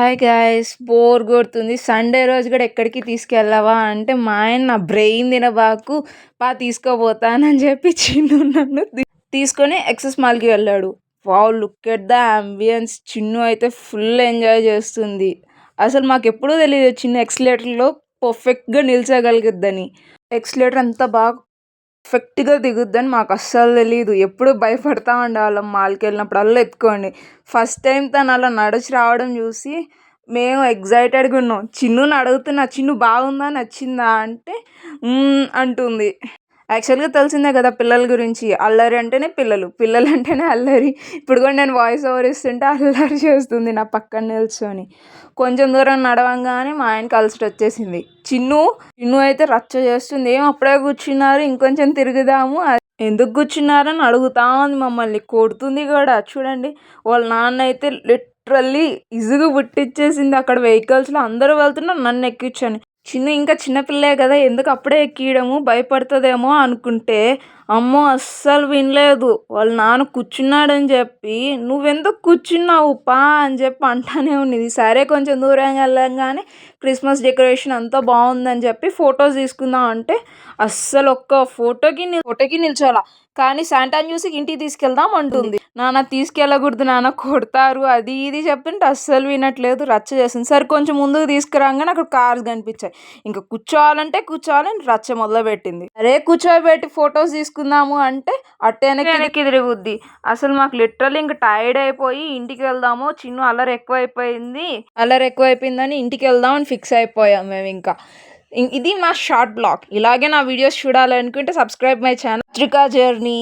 Hi guys, bore కొడుతుంది. Sunday రోజు కూడా ఎక్కడికి తీసుకెళ్ళవా అంటే మా ఆయన నా బ్రెయిన్ తినబాకు తీసుకోపోతానని చెప్పి చిన్ను నన్ను తీసుకొని ఎక్సెస్ మాల్కి వెళ్ళాడు. Wow, look at the ambience. Chinnu అయితే ఫుల్ ఎంజాయ్ చేస్తుంది. అసలు మాకు ఎప్పుడూ తెలియదు చిన్న ఎక్స్లేటర్లో పర్ఫెక్ట్గా నిల్చోగలుగుద్దని. ఎక్స్లేటర్ అంత బాగా పర్ఫెక్ట్గా దిగుద్దని మాకు అస్సలు తెలియదు. ఎప్పుడు భయపడతా ఉండేవాళ్ళం మాల్కి వెళ్ళినప్పుడు అలా ఎత్తుకోండి. ఫస్ట్ టైం తను అలా నడిచి రావడం చూసి మేము ఎగ్జైటెడ్గా ఉన్నాం. చిన్నుని అడుగుతున్నా, చిన్ను బాగుందా, నచ్చిందా అంటే అంటుంది. యాక్చువల్గా తెలిసిందే కదా పిల్లల గురించి, అల్లరి అంటేనే పిల్లలు, పిల్లలు అంటేనే అల్లరి. ఇప్పుడు కూడా నేను వాయిస్ ఓవర్ ఇస్తుంటే అల్లరి చేస్తుంది నా పక్కన నిల్చొని. కొంచెం దూరం నడవంగానే మా ఆయనకి అలసట వచ్చేసింది. చిన్ను అయితే రచ్చ చేస్తుంది. ఏం అప్పుడే కూర్చున్నారు, ఇంకొంచెం తిరుగుదాము. ఎందుకు కూర్చున్నారని అడుగుతా ఉంది మమ్మల్ని, కొడుతుంది కూడా. చూడండి, వాళ్ళ నాన్న అయితే లిటరల్లీ ఇసుగు పుట్టించేసింది. అక్కడ వెహికల్స్లో అందరూ వెళ్తున్నారు, నన్ను ఎక్కించాను. చిన్న ఇంకా చిన్నపిల్లే కదా, ఎందుకు అప్పుడే ఎక్కియడము, భయపడుతుందేమో అనుకుంటే అమ్మో అస్సలు వినలేదు. వాళ్ళ నాన్న కూర్చున్నాడని చెప్పి నువ్వెందుకు కూర్చున్నావు పా అని చెప్పి అంటానే ఉన్నది. సరే కొంచెం దూరంగా వెళ్ళంగానే క్రిస్మస్ డెకరేషన్ అంతా బాగుందని చెప్పి ఫొటోస్ తీసుకుందాం అంటే అస్సలు ఒక్క ఫోటోకి నిల్చోాలా, కానీ శాంటాని చూసి ఇంటికి తీసుకెళ్దాం అంటుంది. నాన్న తీసుకెళ్ళకూడదు నాన్న, కొడతారు, అది ఇది చెప్తుంటే అస్సలు వినట్లేదు, రచ్చ చేస్తుంది. సరే కొంచెం ముందుకు తీసుకురాగానే అక్కడ కార్స్ కనిపించాయి. ఇంకా కూర్చోవాలని రచ్చ మొదలుపెట్టింది. అరే కూర్చోబెట్టి ఫొటోస్ తీసుకుందాము అంటే వెనక్కి తిరుగుద్ది. అసలు మాకు లిటరల్లీ ఇంకా టైర్డ్ అయిపోయి ఇంటికి వెళ్దాము, చిన్ను అల్లరి ఎక్కువైపోయిందని ఇంటికి వెళ్దాం అని ఫిక్స్ అయిపోయాం మేము. ఇంకా ఇది మా షార్ట్ బ్లాగ్. ఇలాగే నా వీడియోస్ చూడాలనుకుంటే సబ్స్క్రైబ్ మై ఛానల్ త్రికా జర్నీ.